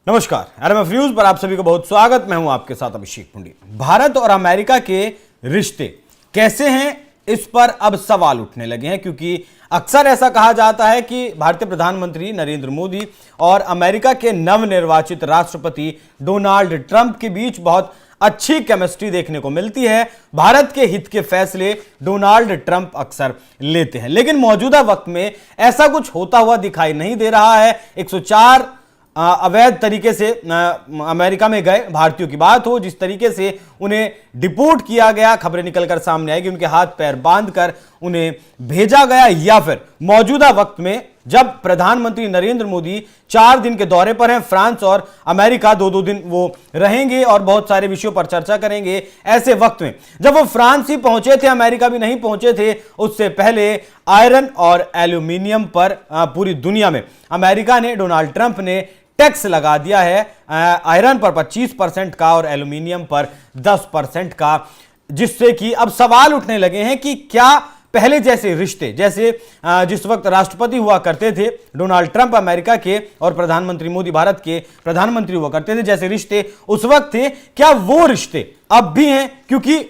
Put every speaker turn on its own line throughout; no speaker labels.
नमस्कार, RMF news पर आप सभी को बहुत स्वागत। मैं हूं आपके साथ अभिषेक पुंडी। भारत और अमेरिका के रिश्ते कैसे हैं, इस पर अब सवाल उठने लगे हैं, क्योंकि अक्सर ऐसा कहा जाता है कि भारतीय प्रधानमंत्री नरेंद्र मोदी और अमेरिका के नवनिर्वाचित राष्ट्रपति डोनाल्ड ट्रंप के बीच बहुत अच्छी केमिस्ट्री देखने को मिलती है। भारत के हित के फैसले डोनाल्ड ट्रंप अक्सर लेते हैं, लेकिन मौजूदा वक्त में ऐसा कुछ होता हुआ दिखाई नहीं दे रहा है। 104 अवैध तरीके से अमेरिका में गए भारतीयों की बात हो, जिस तरीके से उन्हें डिपोर्ट किया गया, खबरें निकलकर सामने आई कि उनके हाथ पैर बांधकर उन्हें भेजा गया, या फिर मौजूदा वक्त में जब प्रधानमंत्री नरेंद्र मोदी 4 दिन के दौरे पर हैं, फ्रांस और अमेरिका 2-2 दिन वो रहेंगे और बहुत सारे विषयों पर चर्चा करेंगे। ऐसे वक्त में जब वो फ्रांस ही पहुंचे थे, अमेरिका भी नहीं पहुंचे थे, उससे पहले आयरन और एल्यूमिनियम पर पूरी दुनिया में अमेरिका ने, डोनाल्ड ट्रंप ने टैक्स लगा दिया है। आयरन पर 25% का और एल्यूमिनियम पर 10% का, जिससे कि अब सवाल उठने लगे हैं कि क्या पहले जैसे रिश्ते, जैसे जिस वक्त राष्ट्रपति हुआ करते थे डोनाल्ड ट्रंप अमेरिका के और प्रधानमंत्री मोदी भारत के प्रधानमंत्री हुआ करते थे, जैसे रिश्ते उस वक्त थे, क्या वो रिश्ते अब भी हैं? क्योंकि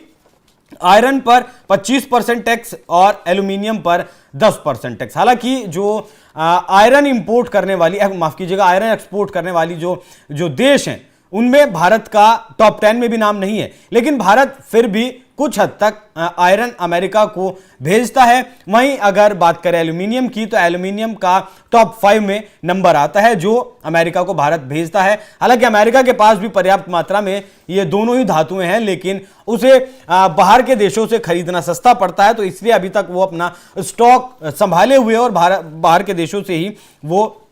आयरन पर 25% टैक्स और एल्यूमिनियम पर 10% टैक्स। हालांकि जो आयरन इंपोर्ट करने वाली, माफ कीजिएगा, आयरन एक्सपोर्ट करने वाली जो देश हैं, उनमें भारत का टॉप 10 में भी नाम नहीं है, लेकिन भारत फिर भी कुछ हद तक आयरन अमेरिका को भेजता है। वहीं अगर बात करें एल्यूमिनियम की, तो एल्यूमिनियम का टॉप 5 में नंबर आता है जो अमेरिका को भारत भेजता है। हालांकि अमेरिका के पास भी पर्याप्त मात्रा में ये दोनों ही धातुएं हैं, लेकिन उसे बाहर के देशों से खरीदना सस्ता पड़ता है, तो इसलिए अभी तक वो अपना स्टॉक संभाले हुए और बाहर के देशों से ही वो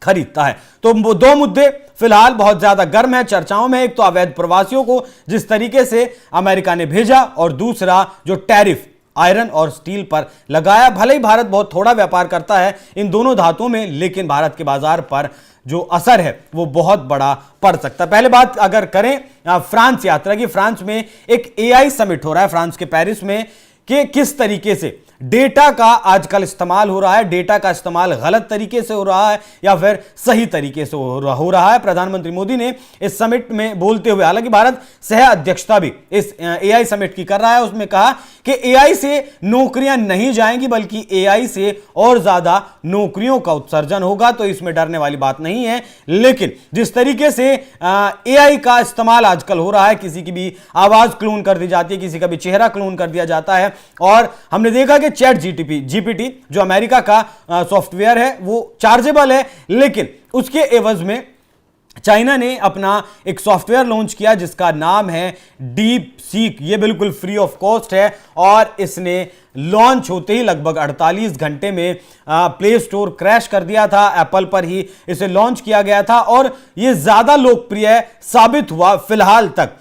खरीदता है। तो वो 2 मुद्दे फिलहाल बहुत ज्यादा गर्म है, चर्चाओं में। एक तो अवैध प्रवासियों को जिस तरीके से अमेरिका ने भेजा, और दूसरा जो टैरिफ आयरन और स्टील पर लगाया। भले ही भारत बहुत थोड़ा व्यापार करता है इन दोनों धातुओं में, लेकिन भारत के बाजार पर जो असर है वो बहुत बड़ा पड़ सकता है। पहले बात अगर करें फ्रांस यात्रा की, फ्रांस में एक एआई समिट हो रहा है फ्रांस के पेरिस में, कि किस तरीके से डेटा का आजकल इस्तेमाल हो रहा है, डेटा का इस्तेमाल गलत तरीके से हो रहा है या फिर सही तरीके से हो रहा है। प्रधानमंत्री मोदी ने इस समिट में बोलते हुए, हालांकि भारत सह अध्यक्षता भी इस एआई समिट की कर रहा है, उसमें कहा कि एआई से नौकरियां नहीं जाएंगी, बल्कि एआई से और ज्यादा नौकरियों का उत्सर्जन होगा, तो इसमें डरने वाली बात नहीं है। लेकिन जिस तरीके से एआई का इस्तेमाल आजकल हो रहा है, किसी की भी आवाज क्लोन कर दी जाती है, किसी का भी चेहरा क्लोन कर दिया जाता है, और हमने देखा कि चैट जीपीटी जो अमेरिका का सॉफ्टवेयर है वो चार्जेबल है, लेकिन उसके एवज में चाइना ने अपना एक सॉफ्टवेयर लॉन्च किया जिसका नाम है डीप सीक। ये बिल्कुल फ्री ऑफ कॉस्ट है, और इसने लॉन्च होते ही लगभग 48 घंटे में प्ले स्टोर क्रैश कर दिया था। एप्पल पर ही इसे लॉन्च किया गया था, और ये ज्यादा लोकप्रिय साबित हुआ फिलहाल तक।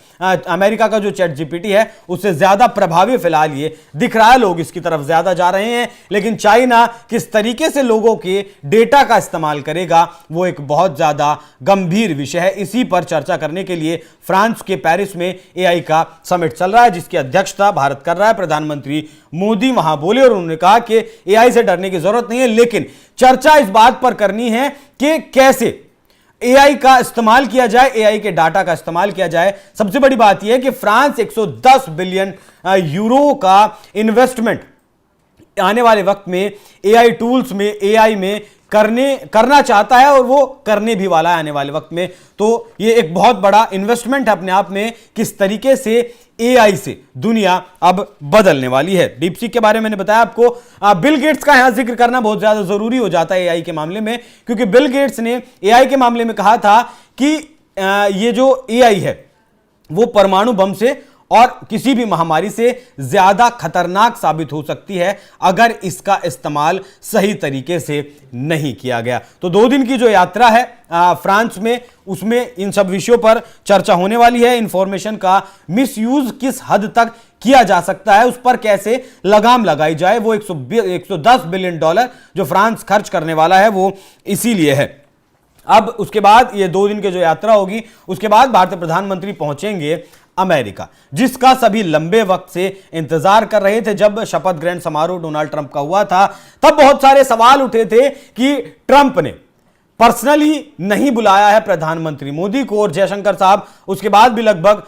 अमेरिका का जो चैट जीपीटी है उससे ज्यादा प्रभावी फिलहाल ये दिख रहा है, लोग इसकी तरफ ज्यादा जा रहे हैं। लेकिन चाइना किस तरीके से लोगों के डेटा का इस्तेमाल करेगा, वो एक बहुत ज्यादा गंभीर विषय है। इसी पर चर्चा करने के लिए फ्रांस के पेरिस में एआई का समिट चल रहा है, जिसकी अध्यक्षता भारत कर रहा है। प्रधानमंत्री मोदी वहां बोले और उन्होंने कहा कि एआई से डरने की जरूरत नहीं है, लेकिन चर्चा इस बात पर करनी है कि कैसे एआई का इस्तेमाल किया जाए, एआई के डाटा का इस्तेमाल किया जाए। सबसे बड़ी बात यह है कि फ्रांस 110 बिलियन यूरो का इन्वेस्टमेंट आने वाले वक्त में एआई टूल्स में, एआई में करना चाहता है, और वो करने भी वाला है आने वाले वक्त में। तो ये एक बहुत बड़ा इन्वेस्टमेंट है अपने आप में, किस तरीके से एआई से दुनिया अब बदलने वाली है। डीपसीक के बारे में मैंने बताया आपको। बिल गेट्स का यहां जिक्र करना बहुत ज्यादा जरूरी हो जाता है एआई के मामले में, क्योंकि बिल गेट्स ने एआई के मामले में कहा था कि ये जो एआई है वो परमाणु बम से और किसी भी महामारी से ज्यादा खतरनाक साबित हो सकती है अगर इसका इस्तेमाल सही तरीके से नहीं किया गया। तो 2 दिन की जो यात्रा है फ्रांस में, उसमें इन सब विषयों पर चर्चा होने वाली है। इंफॉर्मेशन का मिसयूज किस हद तक किया जा सकता है, उस पर कैसे लगाम लगाई जाए, वो 110 बिलियन डॉलर जो फ्रांस खर्च करने वाला है वो इसीलिए है। अब उसके बाद ये 2 दिन की जो यात्रा होगी, उसके बाद भारतीय प्रधानमंत्री पहुंचेंगे अमेरिका, जिसका सभी लंबे वक्त से इंतजार कर रहे थे। जब शपथ ग्रहण समारोह डोनाल्ड ट्रंप का हुआ था, तब बहुत सारे सवाल उठे थे कि ट्रंप ने पर्सनली नहीं बुलाया है प्रधानमंत्री मोदी को, और जयशंकर साहब उसके बाद भी लगभग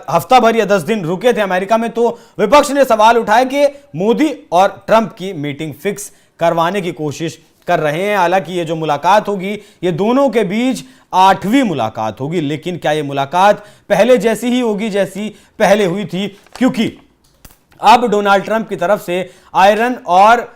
हफ्ता भर या 10 दिन रुके थे अमेरिका में। तो विपक्ष ने सवाल उठाया कि मोदी और ट्रंप की मीटिंग फिक्स करवाने की कोशिश कर रहे हैं। हालांकि ये जो मुलाकात होगी ये दोनों के बीच 8वीं मुलाकात होगी, लेकिन क्या ये मुलाकात पहले जैसी ही होगी जैसी पहले हुई थी? क्योंकि अब डोनाल्ड ट्रंप की तरफ से आयरन और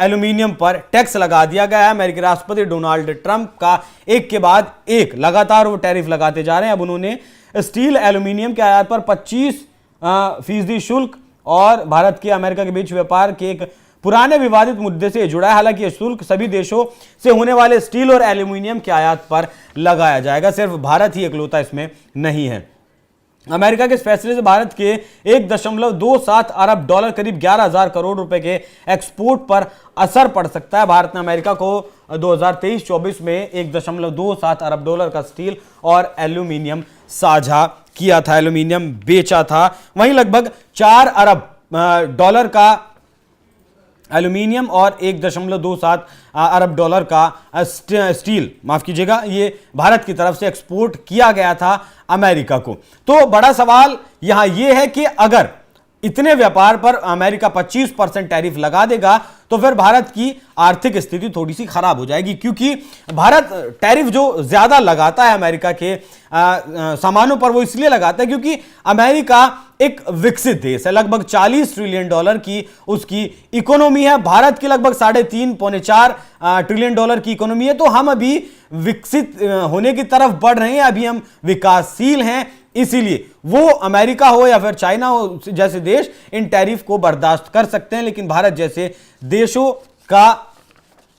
एल्यूमिनियम पर टैक्स लगा दिया गया है। अमेरिकी राष्ट्रपति डोनाल्ड ट्रंप का एक के बाद एक लगातार वो टैरिफ लगाते जा रहे हैं। अब उन्होंने स्टील एल्यूमिनियम के आयात पर 25% शुल्क और भारत के अमेरिका के बीच व्यापार के एक पुराने विवादित मुद्दे से जुड़ा है। हालांकि यह शुल्क सभी देशों से होने वाले स्टील और एल्यूमिनियम के आयात पर लगाया जाएगा, सिर्फ भारत ही इकलौता इसमें नहीं है। अमेरिका के इस फैसले से भारत के 1.27 अरब डॉलर करीब 11,000 करोड़ रुपए के एक्सपोर्ट पर असर पड़ सकता है। भारत ने अमेरिका को 2023-24 में 1.27 अरब डॉलर का स्टील और एल्यूमिनियम साझा किया था, एल्यूमिनियम बेचा था। वहीं लगभग 4 अरब डॉलर का एल्यूमिनियम और 1.27 अरब डॉलर का स्टील, माफ कीजिएगा, ये भारत की तरफ से एक्सपोर्ट किया गया था अमेरिका को। तो बड़ा सवाल यहां यह है कि अगर इतने व्यापार पर अमेरिका 25% टैरिफ लगा देगा तो फिर भारत की आर्थिक स्थिति थोड़ी सी खराब हो जाएगी, क्योंकि भारत टैरिफ जो ज्यादा लगाता है अमेरिका के सामानों पर वो इसलिए लगाता है क्योंकि अमेरिका एक विकसित देश है। लगभग 40 ट्रिलियन डॉलर की उसकी इकोनॉमी है। भारत की लगभग 3.5-4 ट्रिलियन डॉलर की इकोनॉमी है। तो हम अभी विकसित होने की तरफ बढ़ रहे हैं, अभी हम विकासशील हैं। इसीलिए वो अमेरिका हो या फिर चाइना हो जैसे देश इन टैरिफ को बर्दाश्त कर सकते हैं, लेकिन भारत जैसे देशों का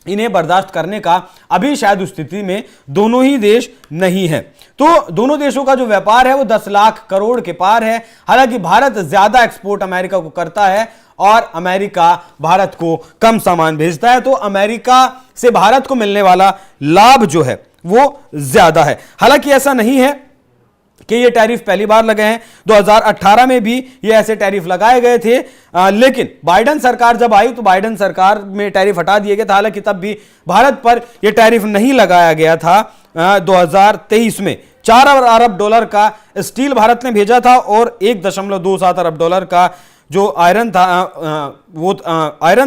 इन्हें बर्दाश्त करने का अभी शायद उस स्थिति में दोनों ही देश नहीं है। तो दोनों देशों का जो व्यापार है वो 10 लाख करोड़ के पार है। हालांकि भारत ज्यादा एक्सपोर्ट अमेरिका को करता है और अमेरिका भारत को कम सामान भेजता है, तो अमेरिका से भारत को मिलने वाला लाभ जो है वो ज्यादा है। हालांकि ऐसा नहीं है कि ये टैरिफ पहली बार लगे हैं, 2018 में भी ये ऐसे टैरिफ लगाए गए थे, लेकिन बाइडेन सरकार जब आई तो बाइडेन सरकार में टैरिफ हटा दिए गए थे। हालांकि तब भी भारत पर यह टैरिफ नहीं लगाया गया था। 2023 में 4 अरब डॉलर का स्टील भारत ने भेजा था और 1.27 अरब डॉलर का जो आयरन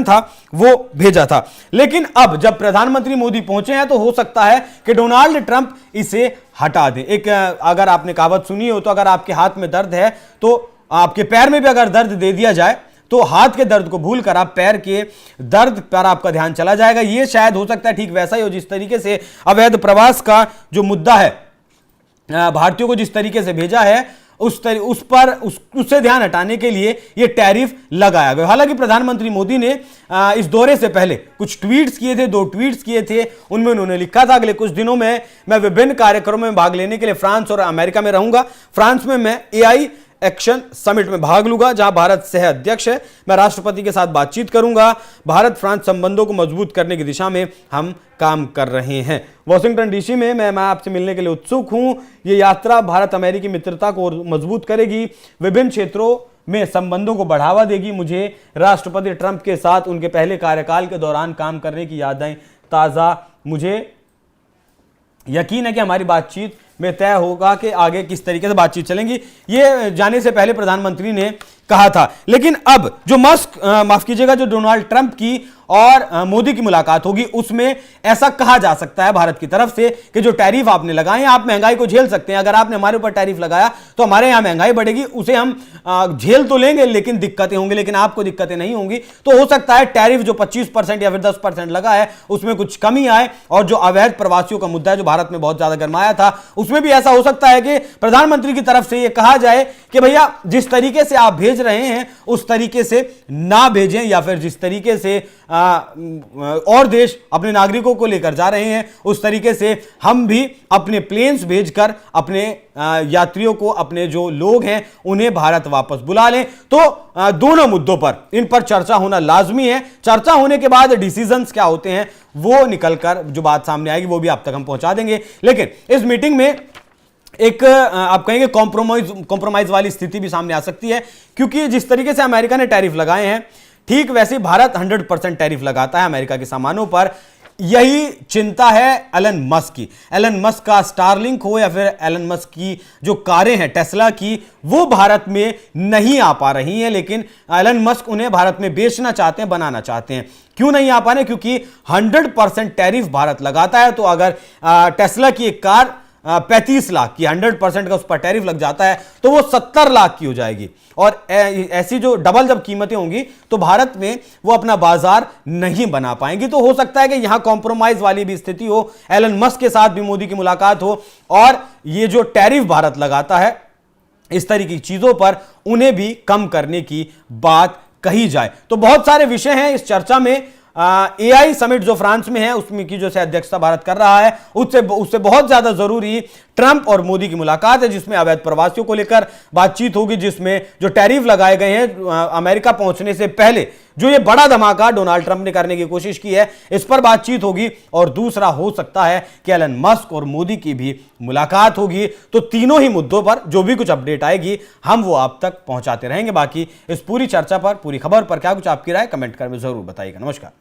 था वो भेजा था। लेकिन अब जब प्रधानमंत्री मोदी पहुंचे हैं तो हो सकता है कि डोनाल्ड ट्रंप इसे हटा दें। एक अगर आपने कहावत सुनी हो तो अगर आपके हाथ में दर्द है तो आपके पैर में भी अगर दर्द दे दिया जाए तो हाथ के दर्द को भूलकर आप पैर के दर्द पर आपका ध्यान चला जाएगा। ये शायद हो सकता है ठीक वैसा ही हो जिस तरीके से अवैध प्रवास का जो मुद्दा है, भारतीयों को जिस तरीके से भेजा है उससे ध्यान हटाने के लिए यह टैरिफ लगाया गया। हालांकि प्रधानमंत्री मोदी ने इस दौरे से पहले कुछ ट्वीट्स किए थे, 2 ट्वीट्स किए थे। उनमें उन्होंने लिखा था अगले कुछ दिनों में मैं विभिन्न कार्यक्रमों में भाग लेने के लिए फ्रांस और अमेरिका में रहूंगा। फ्रांस में मैं AI एक्शन समिट में भाग लूंगा जहां भारत सह अध्यक्ष है। मैं राष्ट्रपति के साथ बातचीत करूंगा। भारत फ्रांस संबंधों को मजबूत करने की दिशा में हम काम कर रहे हैं। वॉशिंगटन डीसी में मैं आपसे मिलने के लिए उत्सुक हूं। यह यात्रा भारत अमेरिकी मित्रता को मजबूत करेगी, विभिन्न क्षेत्रों में संबंधों को बढ़ावा देगी। मुझे राष्ट्रपति ट्रंप के साथ उनके पहले कार्यकाल के दौरान काम करने की यादें ताज़ा, मुझे यकीन है कि हमारी बातचीत में तय होगा कि आगे किस तरीके से बातचीत चलेंगी। ये जाने से पहले प्रधानमंत्री ने कहा था। लेकिन अब जो माफ कीजिएगा, जो डोनाल्ड ट्रंप की और मोदी की मुलाकात होगी उसमें ऐसा कहा जा सकता है भारत की तरफ से कि जो टैरिफ आपने लगाए आप महंगाई को झेल सकते हैं। अगर आपने हमारे ऊपर टैरिफ लगाया तो हमारे यहां महंगाई बढ़ेगी, उसे हम झेल तो लेंगे लेकिन दिक्कतें होंगी, लेकिन आपको दिक्कतें नहीं होंगी। तो हो सकता है टैरिफ जो 25% या फिर 10% लगा है उसमें कुछ कमी आए, और जो अवैध प्रवासियों का मुद्दा है जो भारत में बहुत ज्यादा गरमाया था उसमें भी ऐसा हो सकता है कि प्रधानमंत्री की तरफ से यह कहा जाए कि भैया जिस तरीके से आप भेज रहे हैं उस तरीके से ना भेजें, या फिर जिस तरीके से और देश अपने नागरिकों को लेकर जा रहे हैं उस तरीके से हम भी अपने प्लेन्स भेजकर अपने यात्रियों को, अपने जो लोग हैं उन्हें भारत वापस बुला लें। तो दोनों मुद्दों पर इन पर चर्चा होना लाजमी है। चर्चा होने के बाद डिसीजंस क्या होते हैं वो निकलकर जो बात सामने आएगी वो भी आप तक हम पहुंचा देंगे। लेकिन इस मीटिंग में एक आप कहेंगे कॉम्प्रोमाइज वाली स्थिति भी सामने आ सकती है, क्योंकि जिस तरीके से अमेरिका ने टैरिफ लगाए हैं ठीक वैसे भारत 100% टैरिफ लगाता है अमेरिका के सामानों पर। यही चिंता है एलन मस्क की। एलन मस्क का स्टारलिंक हो या फिर एलन मस्क की जो कारें हैं टेस्ला की, वो भारत में नहीं आ पा रही हैं, लेकिन एलन मस्क उन्हें भारत में बेचना चाहते हैं, बनाना चाहते हैं। क्यों नहीं आ पा रहे? क्योंकि 100% टैरिफ भारत लगाता है। तो अगर टेस्ला की एक कार 35 लाख की 100% का उस पर टैरिफ लग जाता है तो वो 70 लाख की हो जाएगी, और ऐसी जो डबल जब कीमतें होंगी तो भारत में वो अपना बाजार नहीं बना पाएंगी। तो हो सकता है कि यहां कॉम्प्रोमाइज वाली भी स्थिति हो, एलन मस्क के साथ भी मोदी की मुलाकात हो, और ये जो टैरिफ भारत लगाता है इस तरीके की चीजों पर उन्हें भी कम करने की बात कही जाए। तो बहुत सारे विषय हैं इस चर्चा में। AI समिट जो फ्रांस में है उसमें की जो से अध्यक्षता भारत कर रहा है, उससे बहुत ज्यादा जरूरी ट्रंप और मोदी की मुलाकात है, जिसमें अवैध प्रवासियों को लेकर बातचीत होगी, जिसमें जो टैरिफ लगाए गए हैं अमेरिका पहुंचने से पहले जो ये बड़ा धमाका डोनाल्ड ट्रंप ने करने की कोशिश की है, इस पर बातचीत होगी। और दूसरा हो सकता है कि एलन मस्क और मोदी की भी मुलाकात होगी। तो तीनों ही मुद्दों पर जो भी कुछ अपडेट आएगी हम वो आप तक पहुंचाते रहेंगे। बाकी इस पूरी चर्चा पर, पूरी खबर पर क्या कुछ आपकी राय कमेंट कर में जरूर बताइएगा। नमस्कार।